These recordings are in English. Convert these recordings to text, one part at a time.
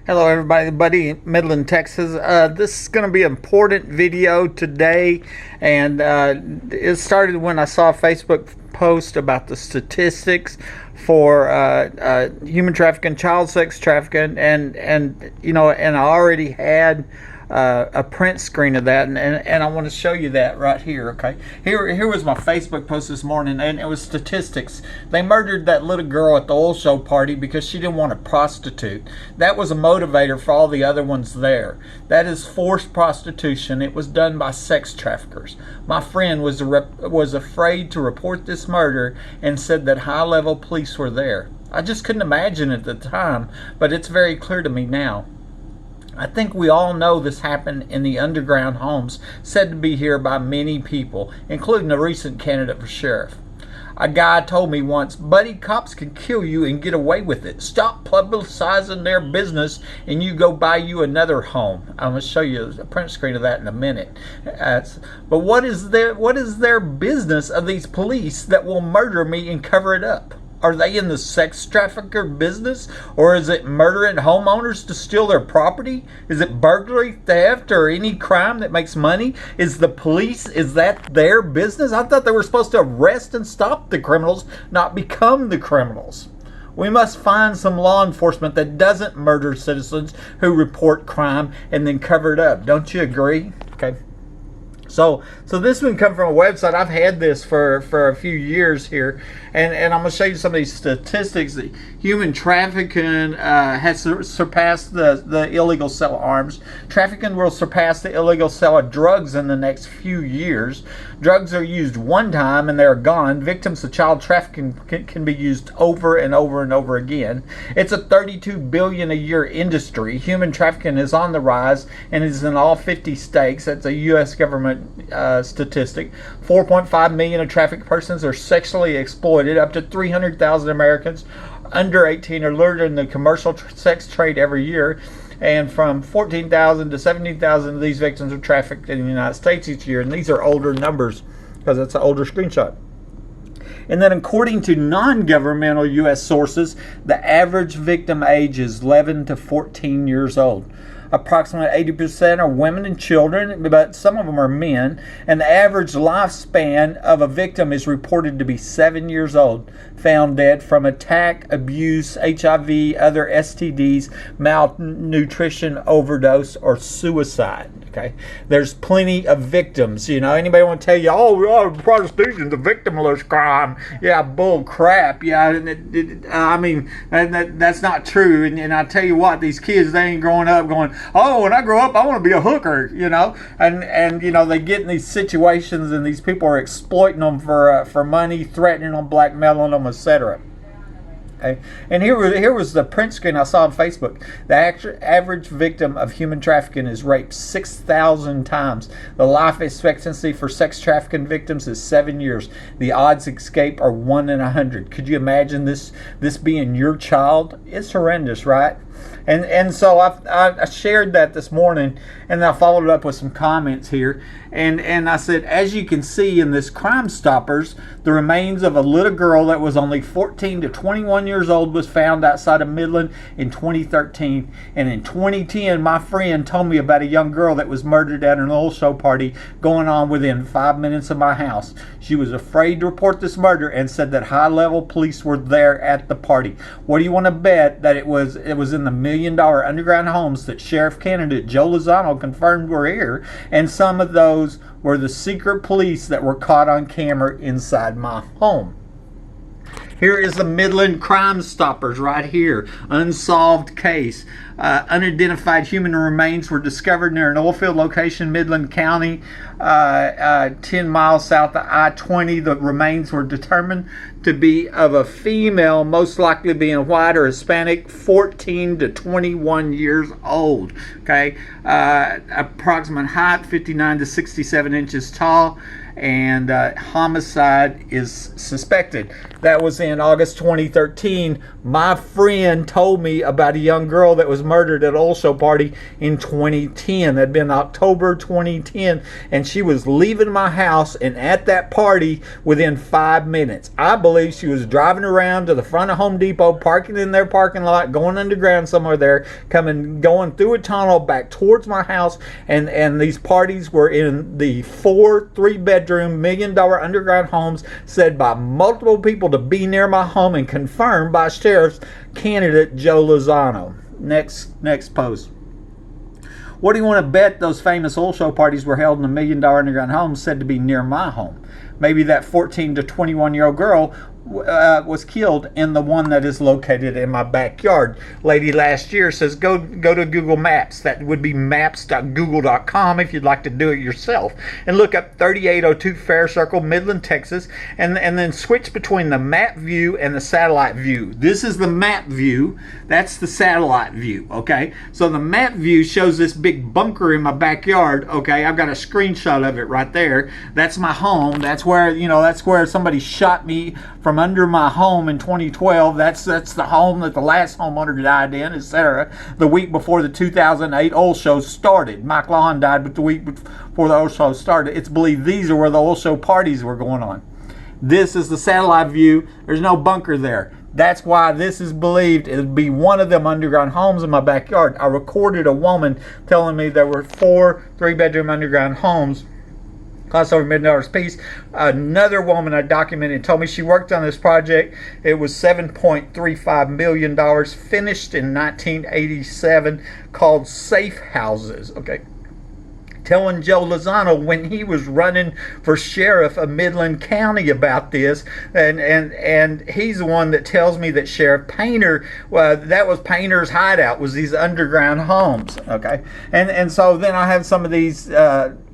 Hello everybody, Midland, Texas. This is going to be an important video today, and it started when I saw a Facebook post about the statistics for human trafficking, child sex trafficking, and I already had a print screen of that, and I want to show you that right here. Okay, here was my Facebook post this morning, and it was statistics. They murdered that little girl at the oil show party because she didn't want a prostitute. That was a motivator for all the other ones there. That is forced prostitution. It was done by sex traffickers. My friend was afraid to report this murder and said that high-level police were there. I just couldn't imagine at the time, but it's very clear to me now. I think we all know this happened in the underground homes said to be here by many people, including a recent candidate for sheriff. A guy told me once, "Buddy, cops can kill you and get away with it. Stop publicizing their business and you go buy you another home." I'm going to show you a print screen of that in a minute. But what is their business of these police that will murder me and cover it up? Are they in the sex trafficker business? Or is it murdering homeowners to steal their property? Is it burglary, theft, or any crime that makes money? Is the police, is that their business? I thought they were supposed to arrest and stop the criminals, not become the criminals. We must find some law enforcement that doesn't murder citizens who report crime and then cover it up. Don't you agree? Okay. So this one come from a website. I've had this for a few years here, and I'm going to show you some of these statistics. That human trafficking has surpassed the illegal sale of arms. Trafficking will surpass the illegal sale of drugs in the next few years. Drugs are used one time and they're gone. Victims of child trafficking can be used over and over and over again. It's a $32 billion a year industry. Human trafficking is on the rise and is in all 50 states. That's a U.S. government statistic. 4.5 million of trafficked persons are sexually exploited. Up to 300,000 Americans under 18 are lured in the commercial sex trade every year, and from 14,000 to 17,000 of these victims are trafficked in the United States each year. And these are older numbers because it's an older screenshot. And then according to non-governmental U.S. sources, the average victim age is 11 to 14 years old. Approximately 80% are women and children, but some of them are men. And the average lifespan of a victim is reported to be 7 years old, found dead from attack, abuse, HIV, other STDs, malnutrition, overdose, or suicide. Okay, there's plenty of victims. You know, anybody want to tell you, oh, prostitution's a victimless crime? Yeah, bull crap. Yeah, I mean, that's not true. And I tell you what, these kids, they ain't growing up going, oh, when I grow up, I want to be a hooker. You know, and you know, they get in these situations, and these people are exploiting them for money, threatening them, blackmailing them, etc. Okay. And here was the print screen I saw on Facebook. The average victim of human trafficking is raped 6,000 times. The life expectancy for sex trafficking victims is 7 years. The odds of escape are 1 in 100. Could you imagine this being your child? It's horrendous, right? And so I shared that this morning, and I followed it up with some comments here. And I said, as you can see in this Crime Stoppers, the remains of a little girl that was only 14 to 21 years old was found outside of Midland in 2013. And in 2010, my friend told me about a young girl that was murdered at an oil show party going on within 5 minutes of my house. She was afraid to report this murder and said that high-level police were there at the party. What do you want to bet that it was in the $1 million underground homes that Sheriff candidate Joe Lozano confirmed were here, and some of those were the secret police that were caught on camera inside my home. Here is the Midland Crime Stoppers right here. Unsolved case. Unidentified human remains were discovered near an oil field location in Midland County, 10 miles south of I-20. The remains were determined to be of a female, most likely being white or Hispanic, 14 to 21 years old. Okay, approximate height 59 to 67 inches tall, and homicide is suspected. That was in August 2013. My friend told me about a young girl that was murdered at an oil show party in 2010. That'd been October 2010, and she was leaving my house and at that party within 5 minutes. I believe she was driving around to the front of Home Depot, parking in their parking lot, going underground somewhere there, going through a tunnel back towards my house, and these parties were in the 4 3-bedroom $1 million underground homes, said by multiple people to be near my home and confirmed by Sheriff's candidate Joe Lozano. Next post. What do you want to bet those famous oil show parties were held in $1 million underground homes said to be near my home? Maybe that 14 to 21-year-old girl was killed in the one that is located in my backyard. Lady last year says go to Google Maps. That would be maps.google.com if you'd like to do it yourself, and look up 3802 Fair Circle, Midland, Texas, and then switch between the map view and the satellite view. This is the map view. That's the satellite view. Okay, so the map view shows this big bunker in my backyard. Okay, I've got a screenshot of it right there. That's my home. That's where somebody shot me from under my home in 2012. That's the home that the last homeowner died in, etc. The week before the 2008 oil show started. Mike Lawson died, but the week before the oil show started. It's believed these are where the oil show parties were going on. This is the satellite view. There's no bunker there. That's why this is believed it would be one of them underground homes in my backyard. I recorded a woman telling me there were 4 3-bedroom underground homes, cost over $1 million apiece. Another woman I documented told me she worked on this project. It was $7.35 million, finished in 1987, called Safe Houses. Okay. Telling Joe Lozano when he was running for Sheriff of Midland County about this, and he's the one that tells me that Sheriff Painter, that was Painter's hideout, was these underground homes. Okay, and so then I have some of these.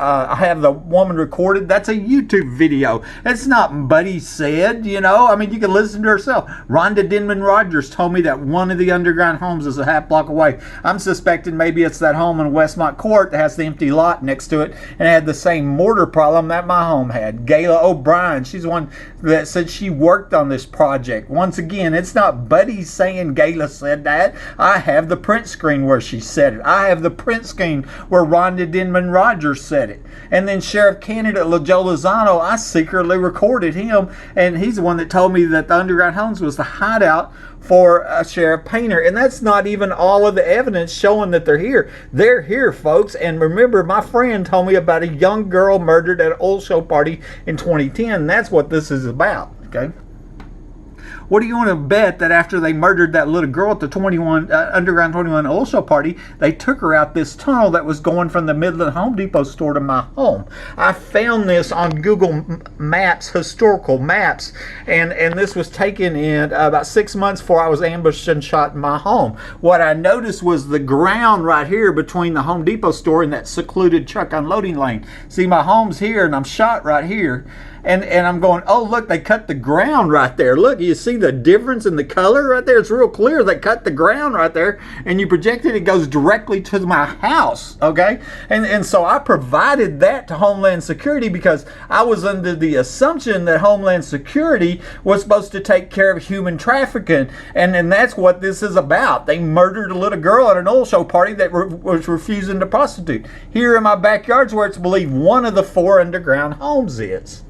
I have the woman recorded. That's a YouTube video. It's not Buddy said, I mean, you can listen to herself. Rhonda Denman Rogers told me that one of the underground homes is a half block away. I'm suspecting maybe it's that home in Westmont Court that has the empty lot next to it and had the same mortar problem that my home had. Gayla O'Brien, she's the one that said she worked on this project. Once again, it's not Buddy saying Gayla said that. I have the print screen where she said it. I have the print screen where Rhonda Denman Rogers said it. And then Sheriff candidate Joe Lozano, I secretly recorded him, and he's the one that told me that the underground homes was the hideout for Sheriff Painter. And that's not even all of the evidence showing that they're here. They're here, folks. And remember, my friend told me about a young girl murdered at an oil show party in 2010. That's what this is about. Okay. What do you want to bet that after they murdered that little girl at the underground 21 oil show party, they took her out this tunnel that was going from the Midland Home Depot store to my home? I found this on Google Maps, historical maps, and this was taken in about 6 months before I was ambushed and shot in my home. What I noticed was the ground right here between the Home Depot store and that secluded truck unloading lane. See, my home's here and I'm shot right here. And I'm going, oh, look, they cut the ground right there. Look, you see the difference in the color right there? It's real clear. They cut the ground right there, and you project it, it goes directly to my house, okay? And so I provided that to Homeland Security because I was under the assumption that Homeland Security was supposed to take care of human trafficking, and that's what this is about. They murdered a little girl at an oil show party that was refusing to prostitute. Here in my backyard's where it's believed one of the 4 underground homes is.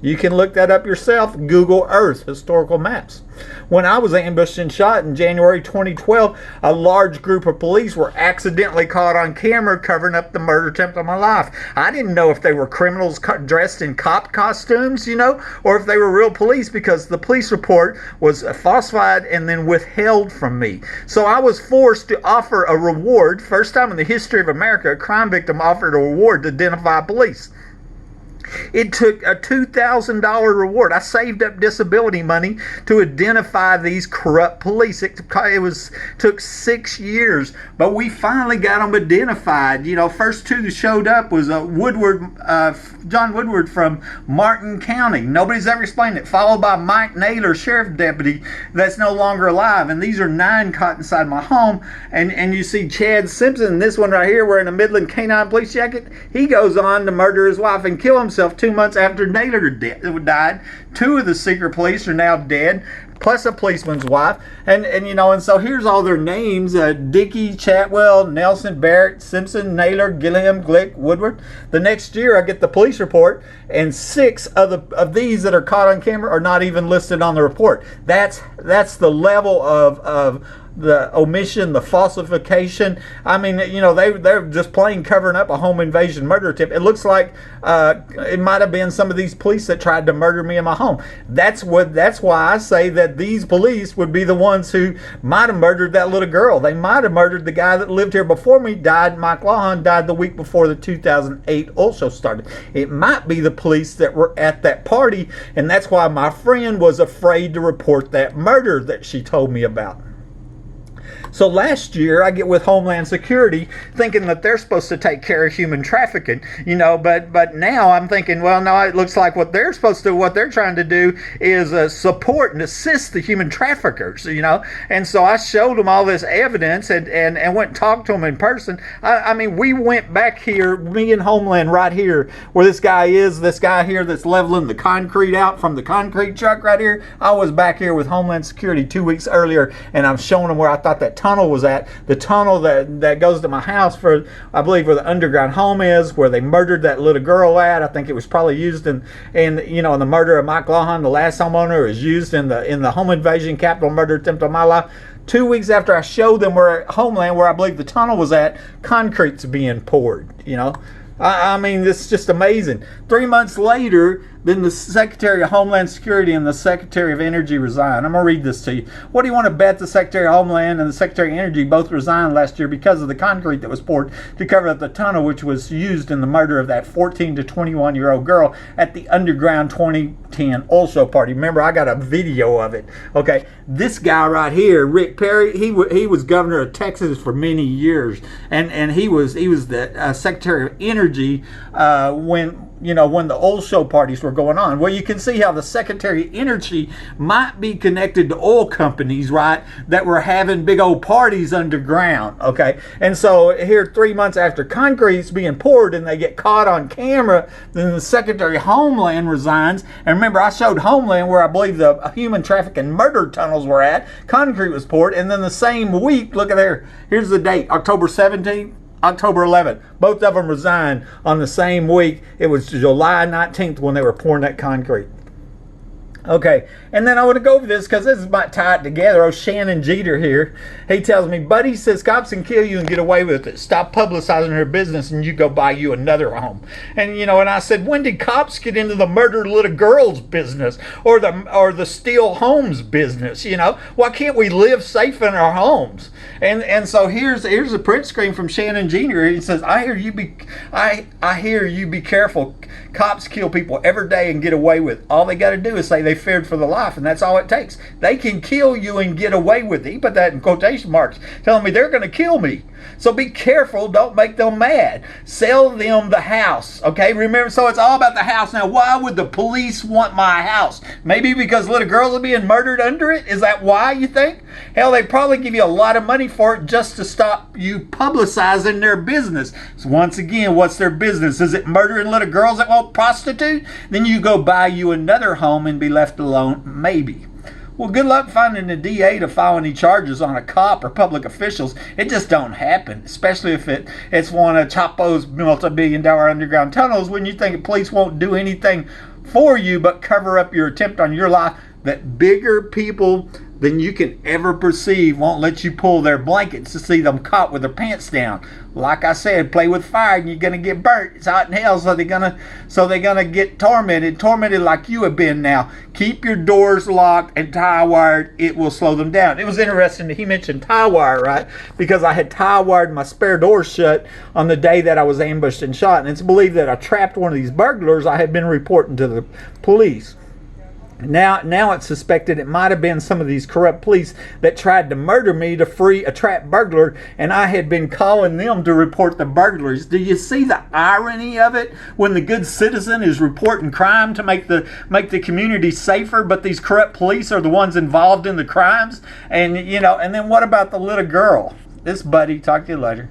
You can look that up yourself. Google Earth, historical maps. When I was ambushed and shot in January 2012, a large group of police were accidentally caught on camera covering up the murder attempt on my life. I didn't know if they were criminals dressed in cop costumes, or if they were real police, because the police report was falsified and then withheld from me. So I was forced to offer a reward. First time in the history of America, a crime victim offered a reward to identify police. It took a $2,000 reward. I saved up disability money to identify these corrupt police. It took 6 years, but we finally got them identified. First 2 that showed up was John Woodward from Martin County. Nobody's ever explained it. Followed by Mike Naylor, sheriff deputy, that's no longer alive. And these are 9 caught inside my home. And you see Chad Simpson, this one right here, wearing a Midland Canine police jacket. He goes on to murder his wife and kill himself himself 2 months after Naylor died. 2 of the secret police are now dead, plus a policeman's wife. And so here's all their names: Dickey, Chatwell, Nelson, Barrett, Simpson, Naylor, Gilliam, Glick, Woodward. The next year I get the police report, and 6 of these that are caught on camera are not even listed on the report. That's the level of the omission, the falsification. I mean, they're just plain covering up a home invasion murder attempt. It looks like it might have been some of these police that tried to murder me in my home. That's why I say that these police would be the ones who might have murdered that little girl. They might have murdered the guy that lived here before me, Mike Lawhon died the week before the 2008 oil show started. It might be the police that were at that party, and that's why my friend was afraid to report that murder that she told me about. So last year I get with Homeland Security thinking that they're supposed to take care of human trafficking, but now I'm thinking, well, no, it looks like what they're trying to do is support and assist the human traffickers, and so I showed them all this evidence and went and talked to them in person. I mean, we went back here, me and Homeland, right here where this guy here that's leveling the concrete out from the concrete truck right here. I was back here with Homeland Security 2 weeks earlier, and I'm showing them where I thought that tunnel was at, the tunnel that goes to my house for, I believe, where the underground home is, where they murdered that little girl at. I think it was probably used in the murder of Mike Lawhon, the last homeowner, was used in the home invasion capital murder attempt on my life. 2 weeks after I showed them where Homeland, where I believe the tunnel was at, concrete's being poured. I mean, it's just amazing. 3 months later, then the Secretary of Homeland Security and the Secretary of Energy resigned. I'm going to read this to you. What do you want to bet the Secretary of Homeland and the Secretary of Energy both resigned last year because of the concrete that was poured to cover up the tunnel which was used in the murder of that 14 to 21-year-old girl at the underground 2010 oil show party? Remember, I got a video of it. Okay, this guy right here, Rick Perry, he was governor of Texas for many years, and he was the Secretary of Energy when the oil show parties were going on. Well, you can see how the Secretary of Energy might be connected to oil companies, right, that were having big old parties underground, okay? And so here 3 months after concrete's being poured and they get caught on camera, then the Secretary of Homeland resigns. And remember, I showed Homeland where I believe the human trafficking murder tunnels were at. Concrete was poured, and then the same week, look at there, here's the date, October 17th, October 11th. Both of them resigned on the same week. It was July 19th when they were pouring that concrete. Okay, and then I want to go over this because this is might tie it together. Oh, Shannon Jeter here. He tells me, Buddy says cops can kill you and get away with it. Stop publicizing her business and you go buy you another home. And and I said, when did cops get into the murdered little girls business or the steal homes business? Why can't we live safe in our homes? And so here's a print screen from Shannon Jeter. He says, I hear you be careful. Cops kill people every day and get away with it. All they got to do is say they feared for their life, and that's all it takes. They can kill you and get away with it. He put that in quotation marks, telling me they're going to kill me. So be careful. Don't make them mad. Sell them the house. Okay, remember, so it's all about the house. Now, why would the police want my house? Maybe because little girls are being murdered under it? Is that why, you think? Hell, they probably give you a lot of money for it just to stop you publicizing their business. So once again, what's their business? Is it murdering little girls that won't prostitute? Then you go buy you another home and be left alone, maybe. Well, good luck finding a DA to file any charges on a cop or public officials. It just don't happen, especially if it's one of Chapo's multi-billion-dollar underground tunnels, when you think the police won't do anything for you but cover up your attempt on your life. That bigger people than you can ever perceive won't let you pull their blankets to see them caught with their pants down. Like I said, play with fire and you're gonna get burnt. It's hot in hell, so they're gonna get tormented like you have been now. Keep your doors locked and tie wired. It will slow them down. It was interesting that he mentioned tie wire, right? Because I had tie wired my spare door shut on the day that I was ambushed and shot, and it's believed that I trapped one of these burglars I had been reporting to the police. Now it's suspected it might have been some of these corrupt police that tried to murder me to free a trapped burglar, and I had been calling them to report the burglaries. Do you see the irony of it? When the good citizen is reporting crime to make the community safer, but these corrupt police are the ones involved in the crimes. And and then what about the little girl? This Buddy, talk to you later.